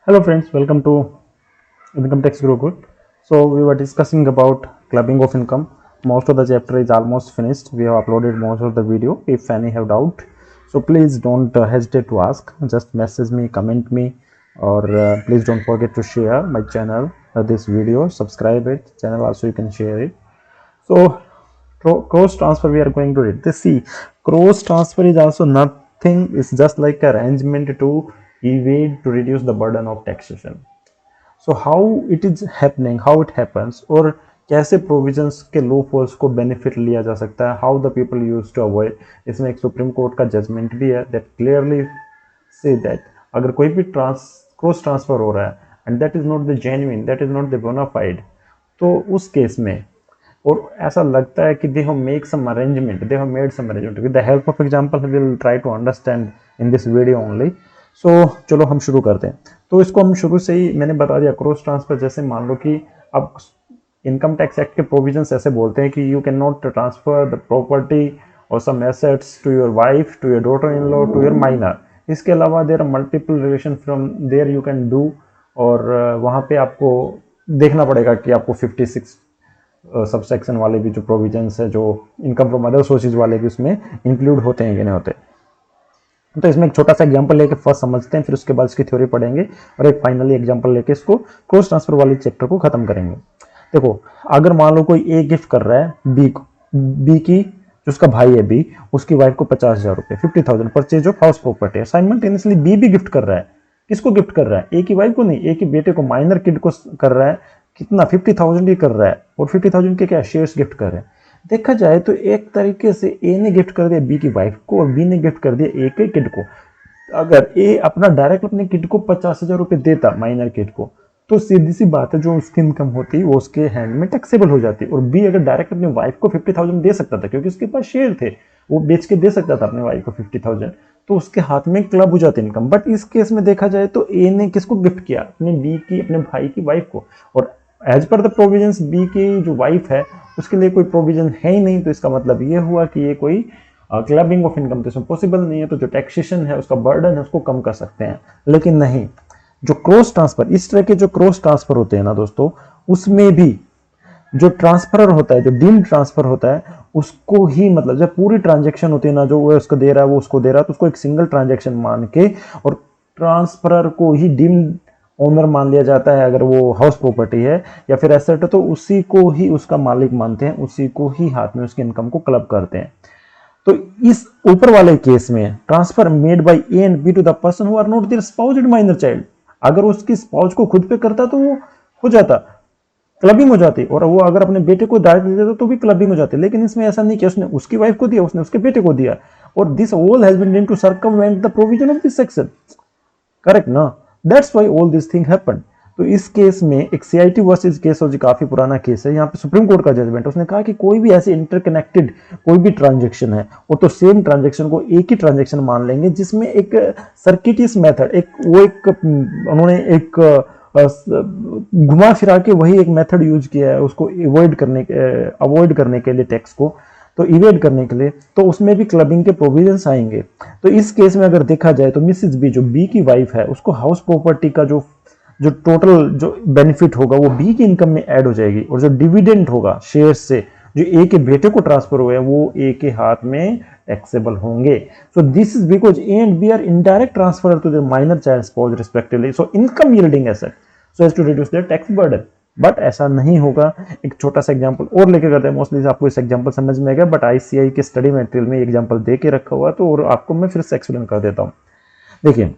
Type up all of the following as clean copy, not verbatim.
Hello friends, welcome to Income Tax Gurukul. So we were discussing about clubbing of income. Most of the chapter is almost finished. We have uploaded most of the video. If any have doubt, so please don't hesitate to ask. Just message me, comment me, or please don't forget to share my channel, this video, subscribe it. Channel also you can share it. So cross transfer we are going to read. This see, cross transfer is also nothing. It's just like arrangement to evade to reduce the burden of taxation. So how it is happening, how it happens, और कैसे provisions के लो false को benefit लिया जा सकता है, how the people use to avoid. इसमें एक सुप्रीम कोर्ट का जजमेंट भी है दैट क्लियरली से दैट अगर कोई भी क्रॉस ट्रांसफर हो रहा है and that is not the genuine, that is not the bona fide, तो उस केस में और ऐसा लगता है कि they have make some arrangement, they have made some arrangement with the help of example we will try to understand in this video only. So चलो हम शुरू करते हैं. तो इसको हम शुरू से ही मैंने बता दिया. क्रॉस ट्रांसफर जैसे मान लो कि अब इनकम टैक्स एक्ट के प्रोविजंस ऐसे बोलते हैं कि you can not transfer the property और some assets to your wife, to your daughter in law, to your minor. इसके अलावा there are multiple relation from there you can do. और वहाँ पे आपको देखना पड़ेगा कि आपको 56 सबसेक्शन वाले भी जो प्रोविजंस है, जो इनकम फ्रॉम अदर सोर्सेज वाले भी उसमें इंक्लूड होते हैं कि नहीं होते. तो इसमें एक छोटा सा एग्जांपल लेके फर्स्ट समझते हैं, फिर उसके बाद इसकी थ्योरी पढ़ेंगे और एक फाइनली एग्जांपल लेके इसको क्रॉस ट्रांसफर वाले चैप्टर को खत्म करेंगे. देखो, अगर मान लो कोई ए गिफ्ट कर रहा है बी को, बी की जो उसका भाई है बी, उसकी वाइफ को 50,000 रुपए, 50,000 परचेज ऑफ हाउस प्रॉपर्टी है. साइमल्टेनियसली बी भी गिफ्ट कर रहा है. किसको गिफ्ट कर रहा है? ए की वाइफ को नहीं, ए के बेटे को, माइनर किड को कर रहा है. कितना? 50,000 ही कर रहा है. और 50,000 के क्या शेयर्स गिफ्ट कर रहे हैं. देखा जाए तो एक तरीके से ए ने गिफ्ट कर दिया बी की वाइफ को और बी ने गिफ्ट कर दिया ए के किड को. अगर ए अपना डायरेक्ट अपने किड को 50,000 रुपए देता, माइनर किड को, तो सीधी सी बात है जो उसकी इनकम होती वो उसके हैंड में टैक्सेबल हो जाती. और बी अगर डायरेक्ट अपनी वाइफ को 50,000 दे सकता था क्योंकि उसके पास शेयर थे, वो बेच के दे सकता था अपने वाइफ को 50,000, तो उसके हाथ में क्लब हो जाती इनकम. बट इस केस में देखा जाए तो ए ने किसको गिफ्ट किया? अपने बी की, अपने भाई की वाइफ को. और as per the provisions B की जो वाइफ है उसके लिए कोई प्रोविजन है ही नहीं. तो इसका मतलब ये हुआ कि ये कोई क्लबिंग ऑफ इनकम तो इसमें पॉसिबल नहीं है. तो जो टैक्सेशन है, उसका बर्डन है, उसको कम कर सकते हैं. लेकिन नहीं, जो क्रॉस ट्रांसफर, इस तरह के जो क्रॉस ट्रांसफर होते हैं ना दोस्तों, उसमें भी जो ट्रांसफरर होता है, जो डीम्ड ट्रांसफर होता है, उसको ही, मतलब जब पूरी ट्रांजेक्शन होती है ना, जो वो उसको दे रहा है, वो उसको दे रहा है, तो उसको एक सिंगल ट्रांजेक्शन मान के और ट्रांसफरर को ही डीम्ड ओनर मान लिया जाता है. अगर वो हाउस प्रॉपर्टी है या फिर एसेट है तो उसी को ही उसका मालिक मानते हैं, उसी को ही हाथ में उसकी इनकम को क्लब करते हैं. तो इस ऊपर वाले केस में transfer made by A and B to the person who are not their spouse and minor child. अगर उसकी स्पाउस को खुद पे करता तो वो हो जाता, क्लबिंग हो जाती. और वो अगर अपने बेटे को डायरेक्ट दे देता तो भी क्लबिंग हो जाती. लेकिन इसमें ऐसा नहीं कि उसने उसकी वाइफ को दिया, उसने उसके बेटे को दिया. और this all has been done to circumvent the provision of this section. Correct ना? That's why all this thing happened. तो इस केस में एक सीआईटी वर्सेस केस हो, जो काफी पुराना केस है, यहाँ पे सुप्रीम कोर्ट का जजमेंट, उसने कहा कि कोई भी ऐसे इंटरकनेक्टेड कोई भी ट्रांजैक्शन है वो तो सेम ट्रांजैक्शन को एक ही ट्रांजैक्शन मान लेंगे जिसमें एक सर्किटियस मेथड, उन्होंने एक घुमा फिरा के वही एक मेथड यूज किया है उसको अवॉइड करने के लिए, टैक्स को तो इवेड करने के लिए. तो उसमें भी क्लबिंग के प्रोविजंस आएंगे. तो इस केस में अगर देखा जाए तो मिसेस बी, जो बी की वाइफ है, उसको हाउस प्रॉपर्टी का जो जो टोटल जो बेनिफिट होगा वो बी की इनकम में ऐड हो जाएगी. और जो डिविडेंड होगा शेयर से जो ए के बेटे को ट्रांसफर हुए वो ए के हाथ में टैक्सेबल होंगे. So this is because A and B are indirect transfer to the minor child spouse respectively. So income yielding asset so as to reduce their tax burden. But ऐसा नहीं होगा. एक छोटा सा एग्जांपल और लेके करते हैं. मोस्टली आपको इस एग्जांपल समझ में आएगा, बट आईसीआई के स्टडी मटेरियल में एग्जांपल दे के रखा हुआ, तो और आपको मैं फिर से एक्सप्लेन कर देता हूं. देखिए,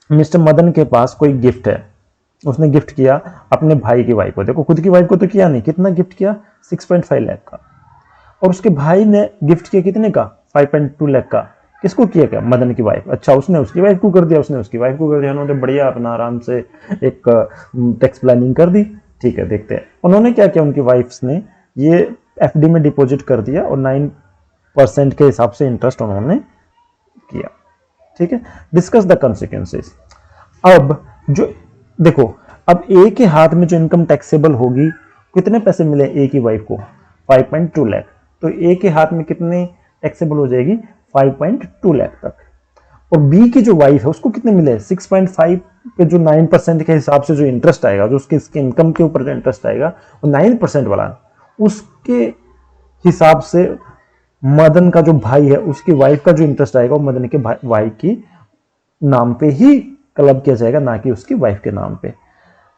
मिस्टर मदन के पास कोई गिफ्ट है, उसने गिफ्ट किया अपने भाई की वाइफ को. देखो, खुद की वाइफ को तो किया नहीं. कितना गिफ्ट किया? 6.5 लाख का. और उसके भाई ने गिफ्ट किया कितने का? 5.2 लाख का. किसको किया? क्या? मदन की वाइफ. अच्छा, उसने उसकी वाइफ को कर दिया, उसने उसकी वाइफ को कर दिया. उन्होंने बढ़िया अपना आराम से एक टैक्स प्लानिंग कर दी. ठीक है, देखते हैं उन्होंने क्या किया. उनकी वाइफ्स ने ये एफडी में डिपॉजिट कर दिया और 9% के हिसाब से इंटरेस्ट उन्होंने किया. ठीक है, डिस्कस द कॉन्सिक्वेंसेस. अब जो देखो, अब ए के हाथ में जो इनकम टैक्सेबल होगी, कितने पैसे मिले ए की वाइफ को? 5.2 लाख. तो ए के हाथ में कितने टैक्सेबल हो जाएगी? 5.2 लाख तक. और बी की जो वाइफ है उसको कितने मिले? 6.5 पे जो 9% के हिसाब से जो इंटरेस्ट आएगा, जो उसके इनकम के ऊपर जो इंटरेस्ट आएगा वो 9% वाला, उसके हिसाब से मदन का जो भाई है उसकी वाइफ का जो इंटरेस्ट आएगा वो मदन के भाई की नाम पे ही क्लब किया जाएगा, ना कि उसकी वाइफ के नाम पे।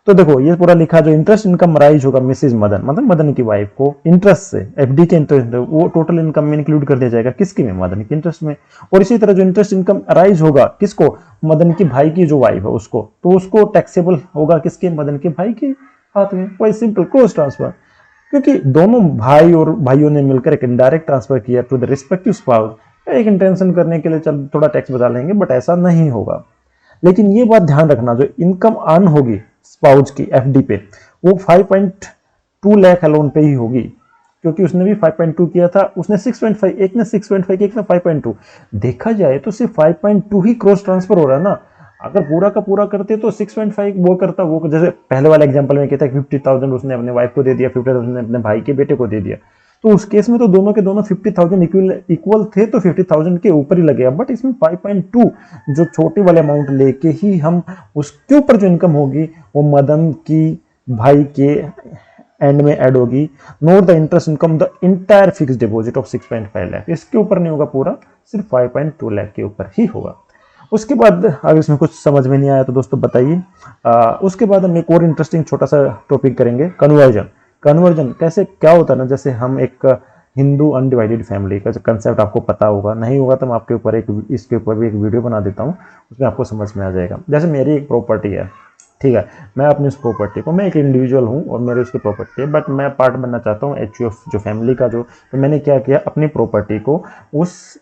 तो देखो ये पूरा लिखा, जो इंटरेस्ट इनकम राइज होगा मिसेज मदन, मतलब मदन की वाइफ को इंटरेस्ट से, एफडी के इंटरेस्ट वो टोटल इनकम में इंक्लूड कर दिया जाएगा, किसकी में, मदन की इंटरेस्ट में। और इसी तरह जो इंटरेस्ट इनकम राइज होगा किसको, मदन की भाई की जो वाइफ है उसको, तो उसको टैक्सेबल होगा किसके, मदन के भाई के हाथ में। वही सिंपल क्रॉस ट्रांसफर, क्योंकि दोनों भाई और भाइयों ने मिलकर एक इनडायरेक्ट ट्रांसफर किया टू द रिस्पेक्टिव स्पाउस, एक इंटेंशन करने के लिए चल थोड़ा टैक्स बता लेंगे, बट ऐसा नहीं होगा। लेकिन ये बात ध्यान रखना, जो इनकम अर्न होगी स्पाउस की एफडी पे, वो 5.2 लाख अलोन पे ही होगी, क्योंकि उसने भी 5.2 किया था, उसने 6.5, एक ने 6.5, एक ने 5.2। देखा जाए तो सिर्फ 5.2 ही क्रॉस ट्रांसफर हो रहा है ना। अगर पूरा का पूरा करते तो 6.5 वो करता, वो जैसे पहले वाले एग्जांपल में कहता है 50,000 उसने अपने वाइफ को दे दिया, 50,000 उसने अपने भाई के बेटे को दे दिया, तो उस केस में तो दोनों के दोनों 50,000 इक्वल थे, तो 50,000 के ऊपर ही लगेगा। बट इसमें 5.2 जो छोटे वाले अमाउंट लेके ही हम उसके ऊपर जो इनकम होगी वो मदन की भाई के एंड में ऐड होगी। Note the interest income the entire fix deposit of 6.5 lakh, इसके ऊपर नहीं होगा पूरा, सिर्फ 5.2 लाख के ऊपर ही होगा। उसके बाद अगर इसमें कुछ समझ में नहीं आया तो दोस्तों बताइए। उसके बाद हम एक और इंटरेस्टिंग छोटा सा टॉपिक करेंगे, कन्वर्जन। कन्वर्जन कैसे क्या होता है ना, जैसे हम एक हिंदू अनडिवाइडेड फैमिली का जो कंसेप्ट आपको पता होगा, नहीं होगा तो मैं आपके ऊपर इसके ऊपर भी एक वीडियो बना देता हूँ, उसमें आपको समझ में आ जाएगा। जैसे मेरी एक प्रॉपर्टी है, ठीक है, मैं अपनी उस प्रॉपर्टी को, मैं एक इंडिविजुअल हूँ और मेरी उसकी प्रॉपर्टी है, बट मैं पार्ट बनना चाहता हूँ एचयूएफ जो फैमिली का, जो तो मैंने क्या किया, अपनी प्रॉपर्टी को उस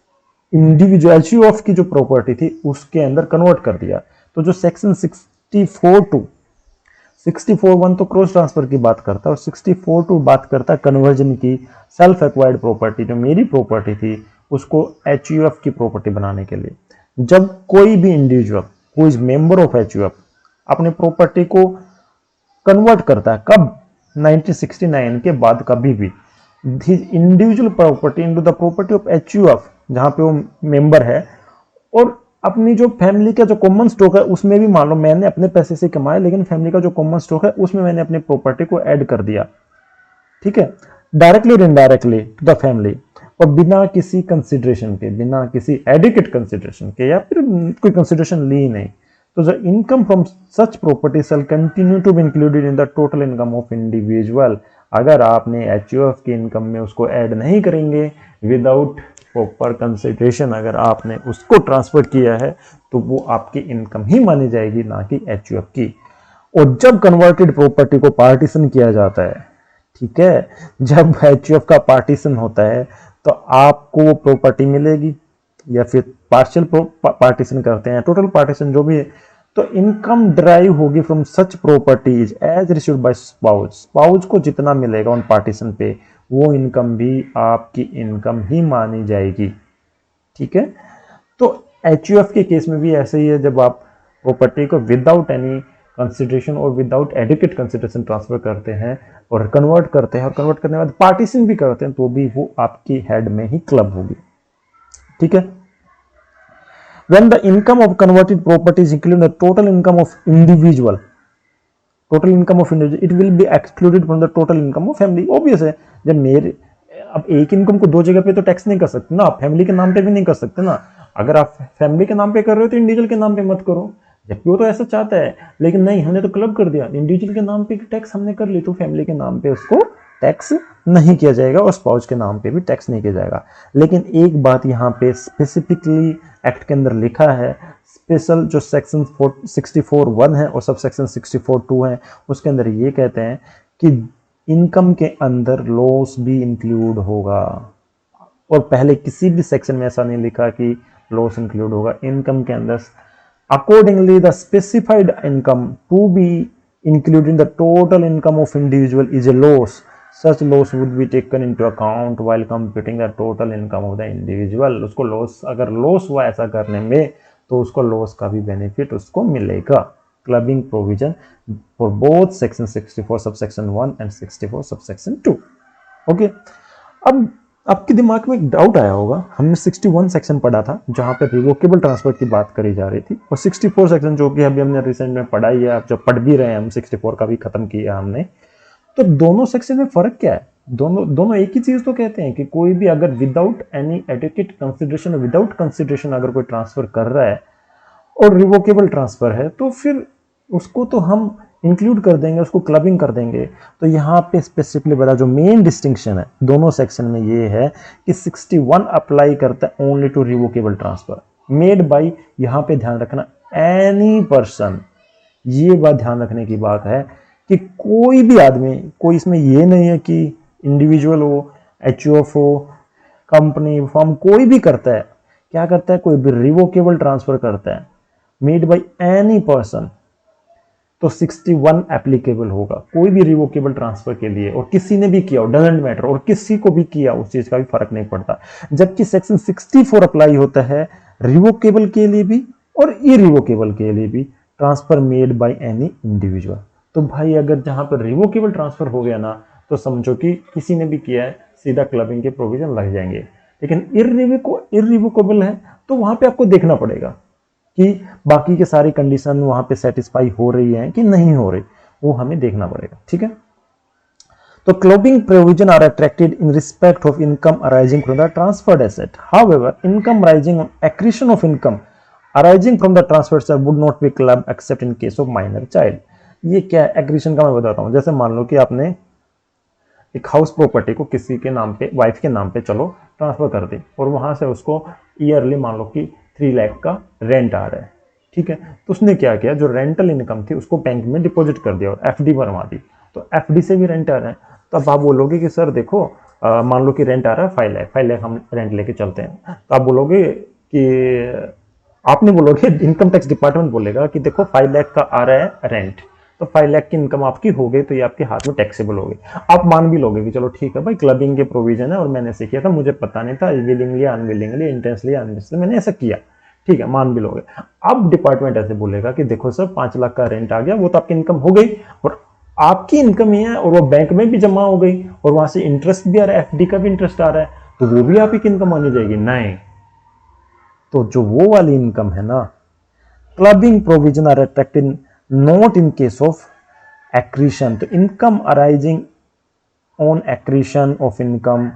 इंडिविजुअल एचयूएफ की जो प्रॉपर्टी थी उसके अंदर कन्वर्ट कर दिया। तो जो सेक्शन 64(1) तो क्रॉस ट्रांसफर की बात करता है, और 64(2) बात करता है कन्वर्जन की। सेल्फ एक्वायर्ड प्रॉपर्टी जो मेरी प्रॉपर्टी थी उसको एचयूएफ की प्रॉपर्टी बनाने के लिए, जब कोई भी individual, who is member of HUF, अपने प्रॉपर्टी को कन्वर्ट करता है, कब, 1969 के बाद कभी भी, individual property into the property of HUF, जहां पे वो मेंबर है, और अपनी जो फैमिली का जो कॉमन स्टॉक है उसमें भी, मान लो मैंने अपने पैसे से कमाया, लेकिन फैमिली का जो कॉमन स्टॉक है उसमें मैंने अपनी प्रॉपर्टी को ऐड कर दिया, ठीक है, डायरेक्टली और इनडायरेक्टली टू द फैमिली, और बिना किसी कंसिडरेशन के, बिना किसी एडिकेट कंसिडरेशन के, या फिर कोई कंसिडरेशन ली ही नहीं, तो the income from such property shall continue to be included in the total income of individual. अगर आपने एचयूएफ की इनकम में उसको ऐड नहीं करेंगे, विदाउट प्रॉपर कंसिडरेशन अगर आपने उसको ट्रांसफर किया है, तो वो आपकी इनकम ही मानी जाएगी, ना कि एचयूएफ की। और जब कन्वर्टेड प्रॉपर्टी को पार्टीशन किया जाता है, ठीक है, जब एचयूएफ का पार्टीशन होता है तो आपको वो प्रॉपर्टी मिलेगी, या फिर पार्शियल पार्टीशन करते हैं, टोटल पार्टीशन जो भी है, तो इनकम ड्राइव होगी from such properties as received by spouse. Spouse को जितना मिलेगा ऑन पार्टीशन पे, वो इनकम भी आपकी इनकम ही मानी जाएगी, ठीक है। तो एचयूएफ के केस में भी ऐसे ही है, जब आप प्रॉपर्टी को विदाउट एनी कंसिडरेशन और विदाउट एडिकेट कंसिडरेशन ट्रांसफर करते हैं और कन्वर्ट करते हैं, और कन्वर्ट करने के बाद पार्टीशन भी करते हैं, तो भी वो आपकी हेड में ही क्लब होगी, ठीक है। When the income of converted property is included in the total income of individual, it will be excluded from the total income of family. Obvious है, जब मेरे, अब एक इनकम को दो जगह पे तो टैक्स नहीं कर सकते ना, आप फैमिली के नाम पे भी नहीं कर सकते ना। अगर आप फैमिली के नाम पे कर रहे हो तो इंडिविजुअल के नाम पे मत करो, जबकि वो तो ऐसा चाहता है, लेकिन नहीं, हमने तो क्लब कर दिया, इंडिविजुअल के नाम पे टैक्स हमने कर ली, तो फैमिली के नाम पे उसको टैक्स नहीं किया जाएगा, और स्पाउस के नाम पे भी टैक्स नहीं किया जाएगा। लेकिन एक बात यहाँ पे स्पेसिफिकली एक्ट के अंदर लिखा है, स्पेशल जो सेक्शन 64(1) है और सब सेक्शन 64(2) है, उसके अंदर ये कहते हैं कि इनकम के अंदर लॉस भी इंक्लूड होगा, और पहले किसी भी सेक्शन में ऐसा नहीं लिखा कि लॉस इंक्लूड होगा इनकम के अंदर। Accordingly the specified income to be include in the total income of individual is a loss, such loss would be taken into account while computing the total income of the individual। उसको loss, अगर loss हुआ ऐसा करने में, तो उसको loss का भी बेनिफिट उसको मिलेगा। Clubbing provision for both section 64 subsection 1 and 64 subsection 2। Okay, अब आपके दिमाग में एक डाउट आया होगा, हमने 61 सेक्शन पढ़ा था जहां पे रिवोकेबल ट्रांसफर की बात करी जा रही थी, और 64 सेक्शन जो कि अभी हमने रिसेंट में पढ़ा ही है, आप जब पढ़ भी रहे हैं, हम 64 का भी खत्म किया हमने। तो दोनों सेक्शन में फर्क क्या है? दोनों दोनों एक ही चीज तो कहते हैं कि कोई भी अगर without any adequate consideration, without consideration अगर कोई ट्रांसफर कर रहा है और रिवोकेबल ट्रांसफर है, तो फिर उसको तो हम इंक्लूड कर देंगे, उसको क्लबिंग कर देंगे। तो यहाँ पे स्पेसिफिकली बता, जो मेन डिस्टिंक्शन है दोनों सेक्शन में ये है कि 61 अप्लाई करता है only to revocable transfer made by, यहाँ पे ध्यान रखना, एनी पर्सन। ये बात ध्यान रखने की बात है कि कोई भी आदमी, कोई इसमें ये नहीं है कि इंडिविजुअल हो, एचयूएफ हो, कंपनी, फर्म, कोई भी करता है। क्या करता है? कोई भी रिवोकेबल ट्रांसफर करता है मेड बाय एनी पर्सन, तो 61 एप्लीकेबल होगा कोई भी रिवोकेबल ट्रांसफर के लिए, और किसी ने भी किया हो, डजेंट मैटर, और किसी को भी किया उस चीज का भी फर्क नहीं पड़ता। जबकि सेक्शन 64 अप्लाई होता है रिवोकेबल के लिए भी और इरिवोकेबल के लिए भी, transfer made by any individual. तो भाई अगर जहां पर रिवोकेबल ट्रांसफर हो गया ना, तो समझो कि किसी ने भी किया है, सीधा क्लबिंग के प्रोविजन लग जाएंगे। लेकिन इरिवोकेबल है तो वहां पे आपको देखना पड़ेगा कि बाकी के सारी कंडीशन वहां पे सेटिस्फाई हो रही है कि नहीं हो रही, वो हमें देखना पड़ेगा। ठीक है, तो clubbing provision are attracted in respect of income arising from the transferred asset. However income rising on accretion of income arising from the transferred asset would not be club except in case of minor child. ये क्या है accretion का, मैं बताता हूं। जैसे मान लो कि आपने एक हाउस प्रॉपर्टी को किसी के नाम पे, वाइफ के नाम पे चलो ट्रांसफर कर दी, और वहां से उसको ईयरली मान लो कि 3 लाख का रेंट आ रहा है। ठीक है, तो उसने क्या किया, जो रेंटल इनकम थी उसको बैंक में डिपॉजिट कर दिया और एफडी बनवा दी। तो एफडी से भी रेंट आ रहा है। तो अब आप बोलोगे कि सर देखो, मान लो कि रेंट आ रहा है 5 लाख हम रेंट लेके चलते हैं, तो आप बोलोगे कि, आप नहीं बोलोगे, इनकम टैक्स डिपार्टमेंट बोलेगा कि देखो 5 लाख का आ रहा है रेंट, तो 5 लाख की इनकम आपकी हो गई, तो ये आपके हाथ में टैक्सेबल हो गई। आप मान भी लोगे कि चलो ठीक है भाई, क्लबिंग के प्रोविजन है और मैंने ऐसे किया था, मुझे पता नहीं था, विलिंगली अनविलिंगली, इंटेंसली अनविलिंगली मैंने ऐसा किया। ठीक है, मान भी लोगे। अब डिपार्टमेंट ऐसे बोलेगा कि देखो सर 5 लाख का रेंट आ गया, वो तो आपकी इनकम हो गई, और आपकी इनकम ही है, और वो बैंक में भी जमा हो गई, और वहां से इंटरेस्ट भी आ रहा है, एफडी का भी इंटरेस्ट आ रहा है, तो वो भी आपकी इनकम मानी जाएगी? नहीं। तो जो वो वाली इनकम है ना, clubbing provision are attracted not in case of accretion. तो income arising on accretion of income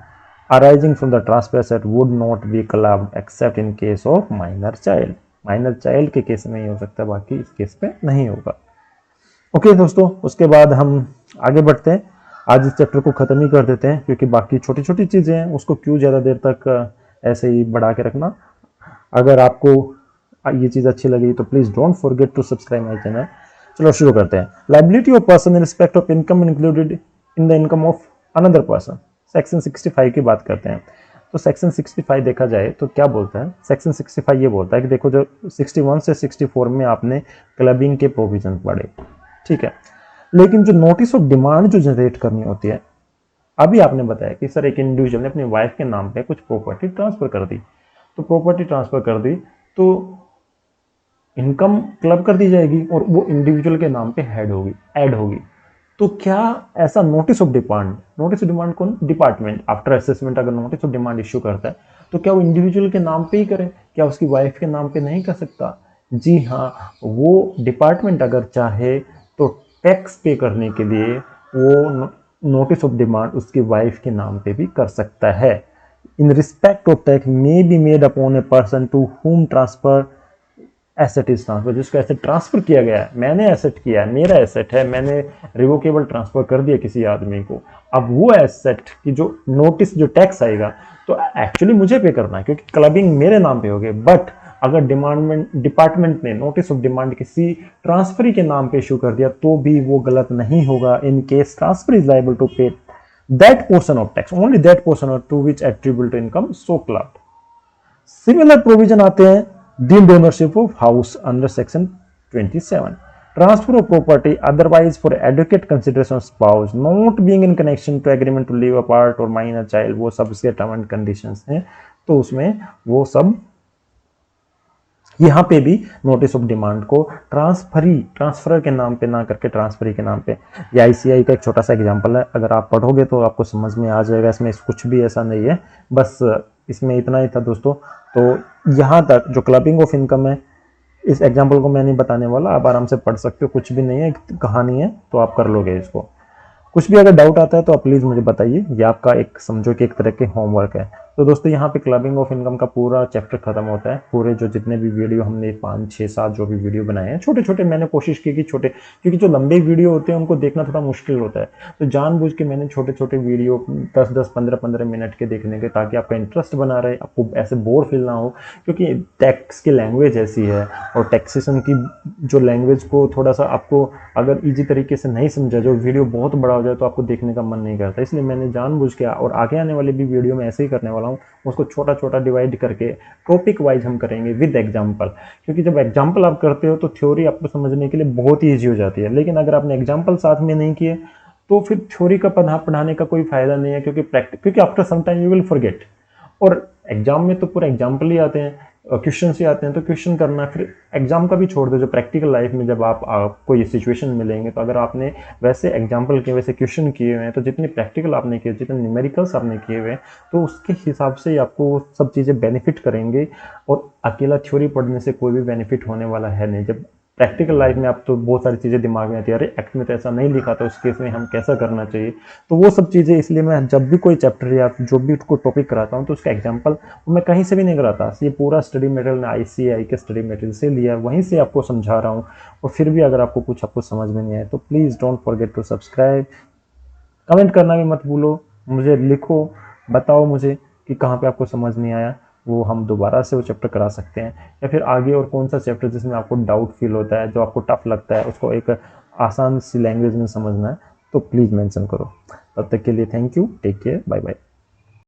arising from the transfer asset would not be clubbed except in case of minor child. Minor child के case में ही हो सकता है, बाकी इस case पे नहीं होगा। ओके दोस्तों, उसके बाद हम आगे बढ़ते हैं। आज इस चैप्टर को खत्म ही कर देते हैं, क्योंकि बाकी छोटी छोटी चीजें हैं, उसको क्यों ज्यादा देर तक ऐसे ही बढ़ा के रखना। अगर आपको ये चीज अच्छी लगी तो please don't forget to subscribe my channel. चलो शुरू करते हैं। Liability of person in respect of income included in the income of another person, section 65 की बात करते हैं। तो सेक्शन 65 देखा जाए तो क्या बोलता है, सेक्शन 65 ये बोलता है कि देखो, जो 61 से 64 में आपने क्लबिंग के प्रोविजन पढ़े, ठीक है, लेकिन जो नोटिस ऑफ डिमांड जो जनरेट करनी होती है, अभी आपने बताया कि सर एक इंडिविजुअल ने अपनी वाइफ के नाम पे कुछ प्रॉपर्टी ट्रांसफर कर दी, तो प्रॉपर्टी ट्रांसफर कर दी तो इनकम क्लब कर दी जाएगी और वो इंडिविजुअल के नाम पे ऐड होगी। तो क्या ऐसा नोटिस ऑफ डिमांड कौन? डिपार्टमेंट आफ्टर असेसमेंट अगर नोटिस ऑफ डिमांड इश्यू करता है, तो क्या वो इंडिविजुअल के नाम पे ही करे? क्या उसकी वाइफ के नाम पे नहीं कर सकता? जी हाँ, वो डिपार्टमेंट अगर चाहे तो टैक्स पे करने के लिए वो नोटिस ऑफ डिमांड उसकी वाइफ के नाम पे भी कर सकता है। In respect of tax may be made upon a person to whom transfer asset is transfer, जिसको एसेट ट्रांसफर किया गया है, मैंने एसेट किया है, मेरा एसेट है, मैंने रिवोकेबल ट्रांसफर कर दिया किसी आदमी को। अब वो एसेट की जो नोटिस, जो टैक्स आएगा, तो एक्चुअली मुझे पे करना है, क्योंकि क्लबिंग मेरे नाम पे हो गए। बट अगर डिपार्टमेंट ने नोटिस ऑफ डिमांड किसी ट्रांसफरी के नाम पे इशू कर दिया, तो भी वो गलत नहीं होगा। In case transfer is liable to pay that portion of tax, only that portion to which attribute income so clubbed. Similar provision आते हैं deemed ownership of house under section 27, transfer of property otherwise for adequate consideration of spouse not being in connection to agreement to live apart or minor child, वो सब इसके term and conditions हैं, तो उसमें वो सब यहाँ पे भी नोटिस ऑफ डिमांड को ट्रांसफर के नाम पे ना करके ट्रांसफरी के नाम पे, ये आईसीआई का एक छोटा सा एग्जांपल है, अगर आप पढ़ोगे तो आपको समझ में आ जाएगा, इसमें कुछ भी ऐसा नहीं है, बस इसमें इतना ही था दोस्तों। तो यहाँ तक जो क्लबिंग ऑफ इनकम है, इस एग्जाम्पल को मैं नहीं बताने वाला, आप आराम से पढ़ सकते हो, कुछ भी नहीं है, एक कहानी है, तो आप कर लोगे इसको। कुछ भी अगर डाउट आता है तो आप प्लीज़ मुझे बताइए, ये आपका एक समझो कि एक तरह के होमवर्क है। तो दोस्तों यहाँ पे क्लबिंग ऑफ इनकम का पूरा चैप्टर खत्म होता है। पूरे जो जितने भी वीडियो हमने 5 6 7 जो भी वीडियो बनाए हैं, छोटे छोटे मैंने कोशिश की कि छोटे, क्योंकि जो लंबे वीडियो होते हैं उनको देखना थोड़ा मुश्किल होता है, तो जानबूझ के मैंने छोटे छोटे वीडियो 10 15 15 मिनट के देखने के, ताकि आपका इंटरेस्ट बना रहे, आपको ऐसे बोर फील ना हो, क्योंकि टैक्स की लैंग्वेज ऐसी है और टैक्सेशन की जो लैंग्वेज को थोड़ा सा आपको अगर ईजी तरीके से नहीं समझा, जो वीडियो बहुत बड़ा हो जाए तो आपको देखने का मन नहीं करता, इसलिए मैंने जानबूझ के, और आगे आने वाले भी वीडियो में ऐसे ही करने वाला हूँ, उसको छोटा छोटा डिवाइड करके टॉपिक वाइज हम करेंगे विद एग्जाम्पल, क्योंकि जब एग्जाम्पल आप करते हो तो थ्योरी आपको समझने के लिए बहुत ही ईजी हो जाती है, लेकिन अगर आपने एग्जाम्पल साथ में नहीं किए तो फिर थ्योरी का पढ़ाने का कोई फायदा नहीं है, क्योंकि after some time you will forget, और एग्जाम में तो पूरा एग्जाम्पल ही आते हैं, क्वेश्चन ही आते हैं, तो क्वेश्चन करना, फिर एग्जाम का भी छोड़ दो, जो प्रैक्टिकल लाइफ में जब आपको ये सिचुएशन मिलेंगे, तो अगर आपने वैसे एग्जाम्पल के वैसे क्वेश्चन किए हुए हैं, तो जितने प्रैक्टिकल आपने किए, जितने न्यूमेरिकल्स आपने किए हुए हैं, तो उसके हिसाब से आपको सब चीज़ें बेनिफिट करेंगे, और अकेला थ्योरी पढ़ने से कोई भी बेनिफिट होने वाला है नहीं। जब प्रैक्टिकल लाइफ में आप तो बहुत सारी चीज़ें दिमाग में आती है, अरे एक्ट में तो ऐसा नहीं लिखा था, उस केस में हम कैसा करना चाहिए, तो वो सब चीज़ें, इसलिए मैं जब भी कोई चैप्टर या जो भी कोई टॉपिक कराता हूँ तो उसका एग्जांपल मैं कहीं से भी नहीं कराता, ये पूरा स्टडी मटेरियल मैं आईसीआई के स्टडी मटेरियल से लिया, वहीं से आपको समझा रहा हूँ। और फिर भी अगर आपको कुछ समझ में नहीं आए तो please don't forget to subscribe, comment करना भी मत भूलो, मुझे लिखो, बताओ मुझे कि कहाँ पे आपको समझ नहीं आया, वो हम दोबारा से वो चैप्टर करा सकते हैं, या फिर आगे और कौन सा चैप्टर जिसमें आपको डाउट फील होता है, जो आपको टफ लगता है, उसको एक आसान सी लैंग्वेज में समझना है, तो प्लीज़ मेंशन करो। तब तक के लिए thank you, take care, bye bye.